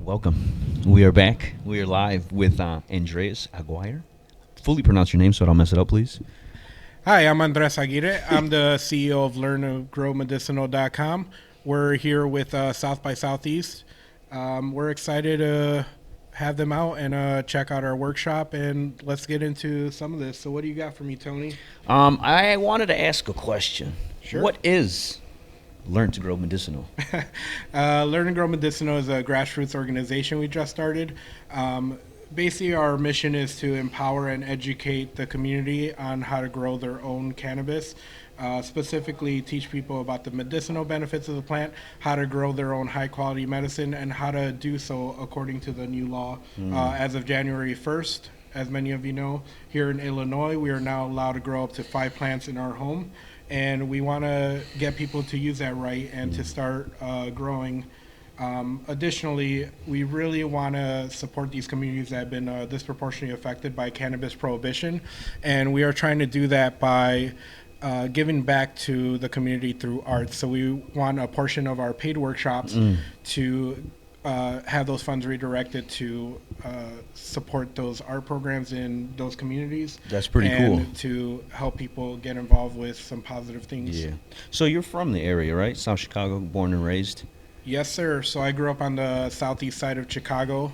Welcome. We are back. We are live with Andreas Aguirre. Fully pronounce your name so I don't mess it up, please. Hi, I'm Andres Aguirre. I'm the CEO of LearnToGrowMedicinal.com. We're here with South by Southeast. We're excited to have them out and check out our workshop, and let's get into some of this. So what do you got for me, Tony? I wanted to ask a question. Sure. What is Learn to Grow Medicinal? Learn to Grow Medicinal is a grassroots organization we just started. Basically, our mission is to empower and educate the community on how to grow their own cannabis. Specifically, teach people about the medicinal benefits of the plant, how to grow their own high-quality medicine, and how to do so according to the new law. As of January 1st, as many of you know, here in Illinois, we are now allowed to grow up to 5 plants in our home. And we want to get people to use that right and to start growing. Additionally, we really want to support these communities that have been disproportionately affected by cannabis prohibition. And we are trying to do that by giving back to the community through arts. So we want a portion of our paid workshops to have those funds redirected to support those art programs in those communities. That's pretty cool. And to help people get involved with some positive things. Yeah. So you're from the area, right? South Chicago, born and raised? Yes, sir. So I grew up on the southeast side of Chicago.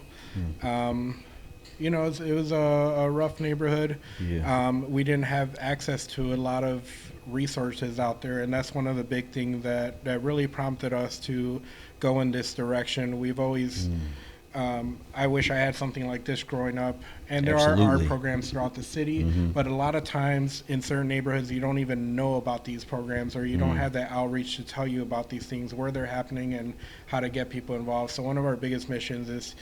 You know, it was a rough neighborhood. Yeah. We didn't have access to a lot of resources out there, and that's one of the big things that really prompted us to go in this direction. We've always, I wish I had something like this growing up. And there are art programs throughout the city, but a lot of times in certain neighborhoods, you don't even know about these programs, or you don't have that outreach to tell you about these things, where they're happening, and how to get people involved. So one of our biggest missions is,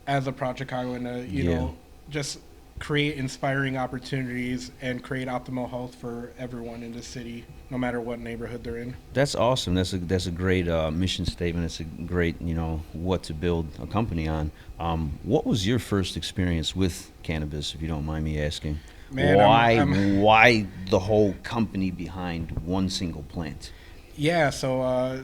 as a Proud Chicagoan, you know, just create inspiring opportunities and create optimal health for everyone in the city, no matter what neighborhood they're in. That's awesome. That's a great mission statement. It's a great, what to build a company on. What was your first experience with cannabis, if you don't mind me asking? Man, why the whole company behind one single plant? Yeah, so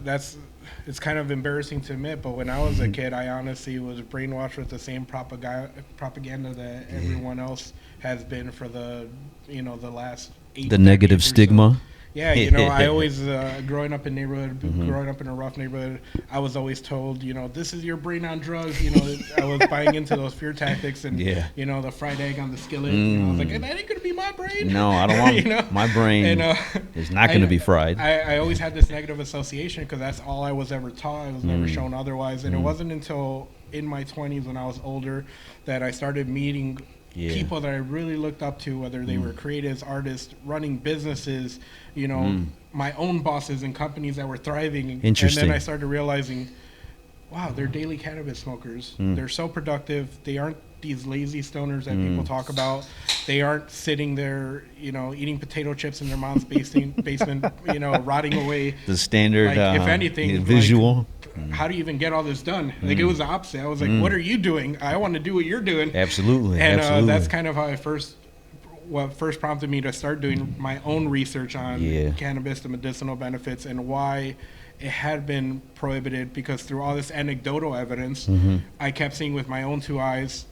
it's kind of embarrassing to admit, but when I was a kid, I honestly was brainwashed with the same propaganda that everyone else has been for the last 8 The negative decades or stigma. so. Yeah, I always, growing up in a rough neighborhood, I was always told, this is your brain on drugs. I was buying into those fear tactics and, the fried egg on the skillet. I was like, that ain't going to be my brain. No, I don't want my brain is not going to be fried. I always had this negative association because that's all I was ever taught. I was never shown otherwise. And it wasn't until in my 20s when I was older that I started meeting people that I really looked up to, whether they were creatives, artists, running businesses, my own bosses and companies that were thriving. Interesting. And then I started realizing, wow, they're daily cannabis smokers. They're so productive. They aren't these lazy stoners that people talk about. They aren't sitting there, eating potato chips in their mom's basement, rotting away. The standard, if anything, visual. How do you even get all this done? Like, it was the opposite. I was like, what are you doing? I want to do what you're doing. Absolutely. And that's kind of how what first prompted me to start doing my own research on cannabis, the medicinal benefits, and why it had been prohibited, because through all this anecdotal evidence, I kept seeing with my own 2 eyes,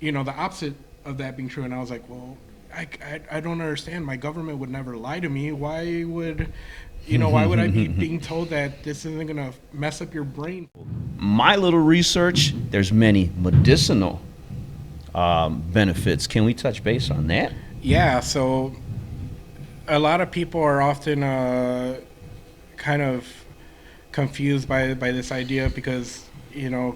the opposite of that being true. And I was like, well, I don't understand. My government would never lie to me. Why would I be being told that this isn't going to mess up your brain? My little research, there's many medicinal benefits. Can we touch base on that? Yeah, so a lot of people are often kind of confused by this idea because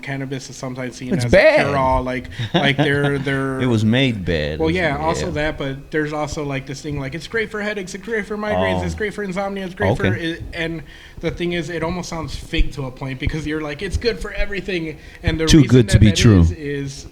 cannabis is sometimes seen as bad. a cure-all, like they're. It was made bad. Well, also that, but there's also like this thing, like it's great for headaches, it's great for migraines, it's great for insomnia, it's great for and the thing is, it almost sounds fake to a point because you're like, it's good for everything, and the too reason good to be true is,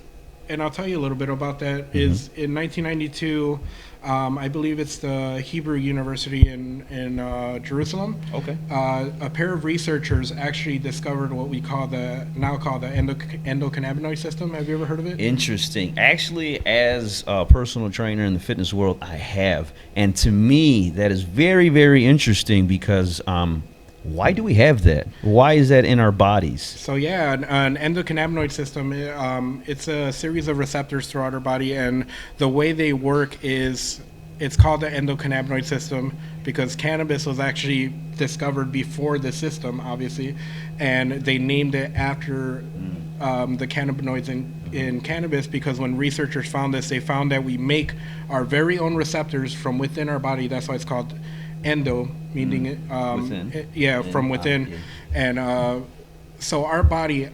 and I'll tell you a little bit about that. Is in 1992. I believe it's the Hebrew University in Jerusalem. Okay. A pair of researchers actually discovered what we now call the endocannabinoid system. Have you ever heard of it? Interesting. Actually, as a personal trainer in the fitness world, I have. And to me, that is very, very interesting because Why do we have that? Why is that in our bodies? So yeah, an endocannabinoid system, it's a series of receptors throughout our body, and the way they work is it's called the endocannabinoid system because cannabis was actually discovered before the system, obviously, and they named it after the cannabinoids in cannabis because when researchers found this, they found that we make our very own receptors from within our body. That's why it's called endo, meaning Within. from within. Yeah. And so our body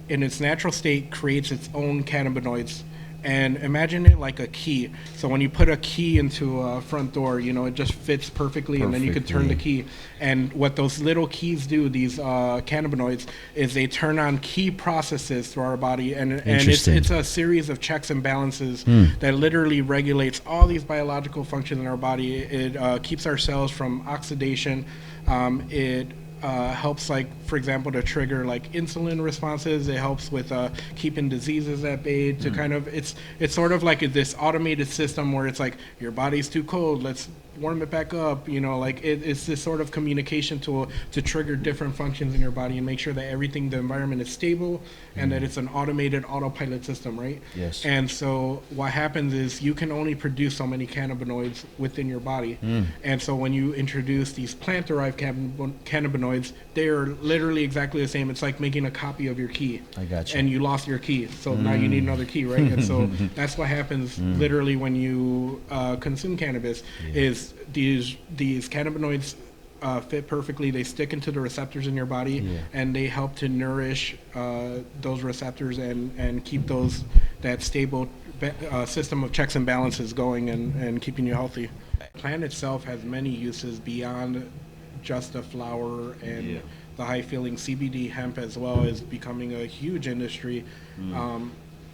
in its natural state creates its own cannabinoids. And imagine it like a key. So when you put a key into a front door, it just fits perfectly, and then you could turn the key. And what those little keys do, these cannabinoids, is they turn on key processes through our body, and it's a series of checks and balances that literally regulates all these biological functions in our body. It keeps our cells from oxidation. It helps, like, for example, to trigger like insulin responses. It helps with keeping diseases at bay. To kind of, it's sort of like this automated system where it's like your body's too cold, let's warm it back up. It's this sort of communication tool to trigger different functions in your body and make sure that everything, the environment is stable, and that it's an automated autopilot system, right? Yes. And so what happens is you can only produce so many cannabinoids within your body. And so when you introduce these plant-derived cannabinoids, they are literally exactly the same. It's like making a copy of your key. I got you. And you lost your key, so now you need another key, right? And so that's what happens literally when you consume cannabis. Is these cannabinoids fit perfectly. They stick into the receptors in your body, and they help to nourish those receptors and keep that stable system of checks and balances going and keeping you healthy. The plant itself has many uses beyond just the flower and the high feeling. CBD hemp as well is becoming a huge industry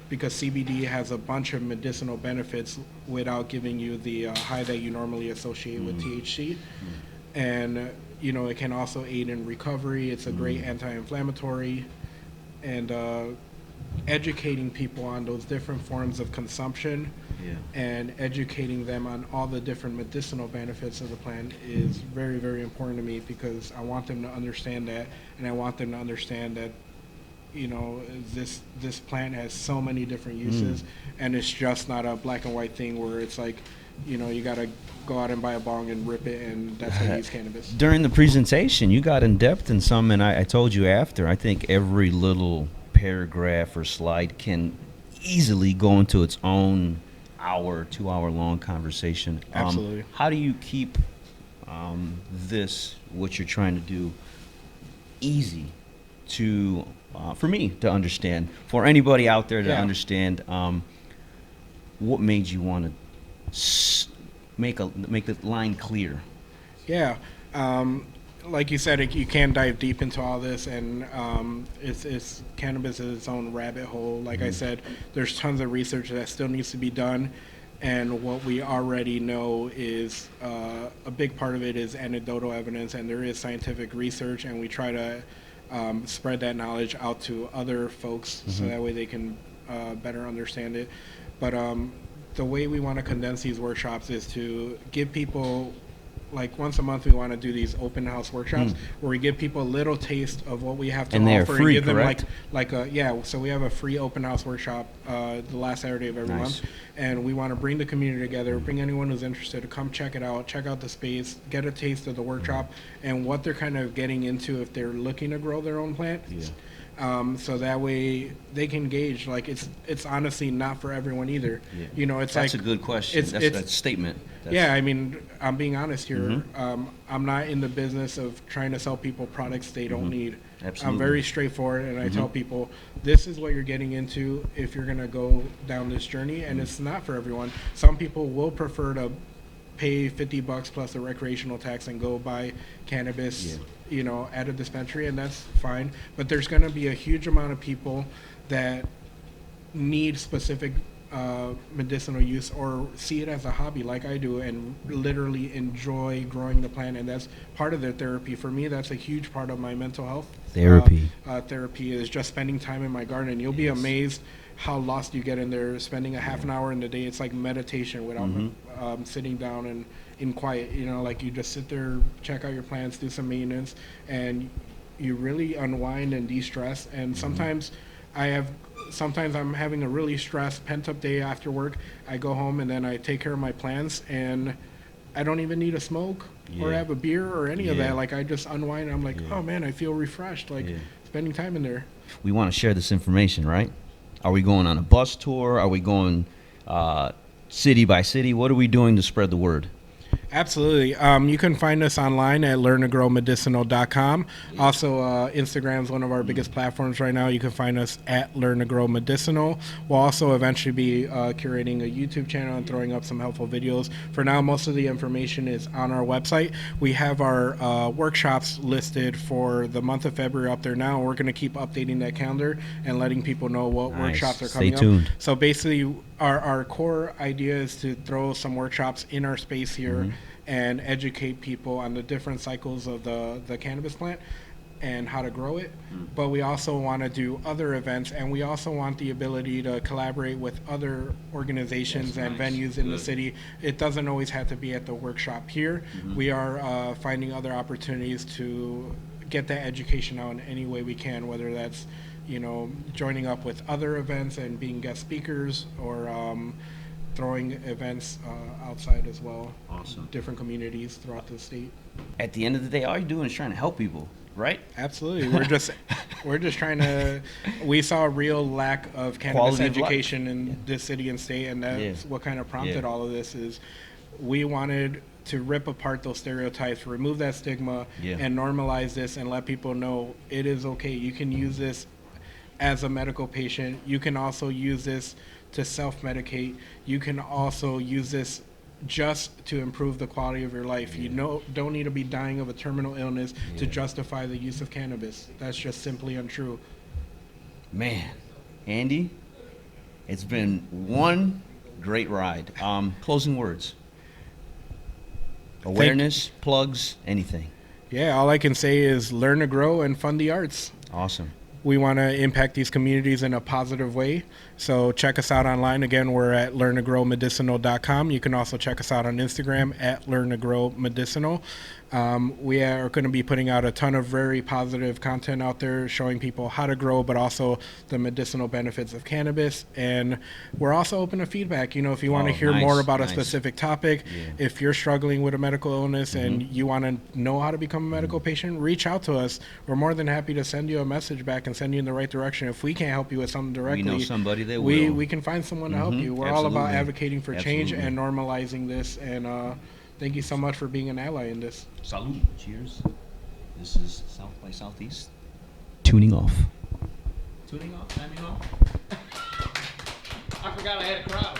because CBD has a bunch of medicinal benefits without giving you the high that you normally associate with THC. And it can also aid in recovery. It's a great anti-inflammatory, and educating people on those different forms of consumption and educating them on all the different medicinal benefits of the plant is very, very important to me because I want them to understand that, and I want them to understand that this plant has so many different uses, and it's just not a black and white thing where it's like you gotta go out and buy a bong and rip it, and that's how you use cannabis. During the presentation, you got in depth in some, and I told you after, I think every little paragraph or slide can easily go into its own 2-hour long conversation. Absolutely. How do you keep what you're trying to do, easy to for me to understand, for anybody out there to understand? What made you want to make the line clear? Like you said, you can dive deep into all this, and it's cannabis is its own rabbit hole. Like I said, there's tons of research that still needs to be done, and what we already know is a big part of it is anecdotal evidence, and there is scientific research, and we try to spread that knowledge out to other folks so that way they can better understand it. But the way we want to condense these workshops is to give people, like, once a month we want to do these open house workshops where we give people a little taste of what we have to and offer. they're free, and give correct? them so we have a free open house workshop the last Saturday of every month, and we want to bring the community together, bring anyone who's interested to come check it out, check out the space, get a taste of the workshop and what they're kind of getting into if they're looking to grow their own plant. So that way they can gauge, like, it's honestly not for everyone either. It's That's like a good question. That's a statement. I mean, I'm being honest here. I'm not in the business of trying to sell people products they don't need. Absolutely. I'm very straightforward, and I tell people, this is what you're getting into if you're going to go down this journey, and it's not for everyone. Some people will prefer to pay $50 plus a recreational tax and go buy cannabis, at a dispensary, and that's fine. But there's going to be a huge amount of people that need specific medicinal use or see it as a hobby like I do and literally enjoy growing the plant, and that's part of their therapy. For me, that's a huge part of my mental health therapy. Therapy is just spending time in my garden, and you'll be amazed how lost you get in there spending a half an hour in the day. It's like meditation without sitting down in quiet. You know, like you just sit there, check out your plants, do some maintenance, and you really unwind and de-stress. And sometimes I'm having a really stressed, pent-up day after work. I go home and then I take care of my plants, and I don't even need a smoke or have a beer or any of that. Like I just unwind. And I'm like, oh man, I feel refreshed. Like spending time in there. We want to share this information, right? Are we going on a bus tour? Are we going city by city? What are we doing to spread the word? Absolutely. You can find us online at learntogrowmedicinal.com. Also, Instagram is one of our biggest platforms right now. You can find us at Learn to Grow Medicinal. We'll also eventually be curating a YouTube channel and throwing up some helpful videos. For now, most of the information is on our website. We have our workshops listed for the month of February up there now. We're going to keep updating that calendar and letting people know what workshops are coming Stay tuned. up. So basically, our core idea is to throw some workshops in our space here and educate people on the different cycles of the cannabis plant and how to grow it. But we also want to do other events, and we also want the ability to collaborate with other organizations and venues in the city. It doesn't always have to be at the workshop here. We are finding other opportunities to get that education out in any way we can, whether that's joining up with other events and being guest speakers, or throwing events outside as well. Awesome. Different Communities throughout the state. At the end of the day, all you're doing is trying to help people, right? Absolutely. We're just trying to. We saw a real lack of cannabis Quality of education in this city and state, and that's what kind of prompted all of this. Is we wanted to rip apart those stereotypes, remove that stigma, and normalize this, and let people know it is okay. You can use this as a medical patient. You can also use this to self-medicate. You can also use this just to improve the quality of your life. You don't need to be dying of a terminal illness to justify the use of cannabis. That's just simply untrue. Man, Andy, it's been one great ride. Closing words. Awareness, plugs, anything. Yeah, all I can say is learn to grow and fund the arts. Awesome. We want to impact these communities in a positive way. So check us out online. Again, we're at learntogrowmedicinal.com. You can also check us out on Instagram at learntogrowmedicinal. We are going to be putting out a ton of very positive content out there showing people how to grow, but also the medicinal benefits of cannabis. And we're also open to feedback. If you want to hear more about a specific topic, if you're struggling with a medical illness and you want to know how to become a medical patient, reach out to us. We're more than happy to send you a message back and send you in the right direction. If we can't help you with something directly, we know somebody that will. We can find someone to help you. We're all about advocating for change and normalizing this. And thank you so much for being an ally in this. Salud. Cheers. This is South by Southeast. Tuning off. Tuning off? Timing off? I forgot I had a crowd.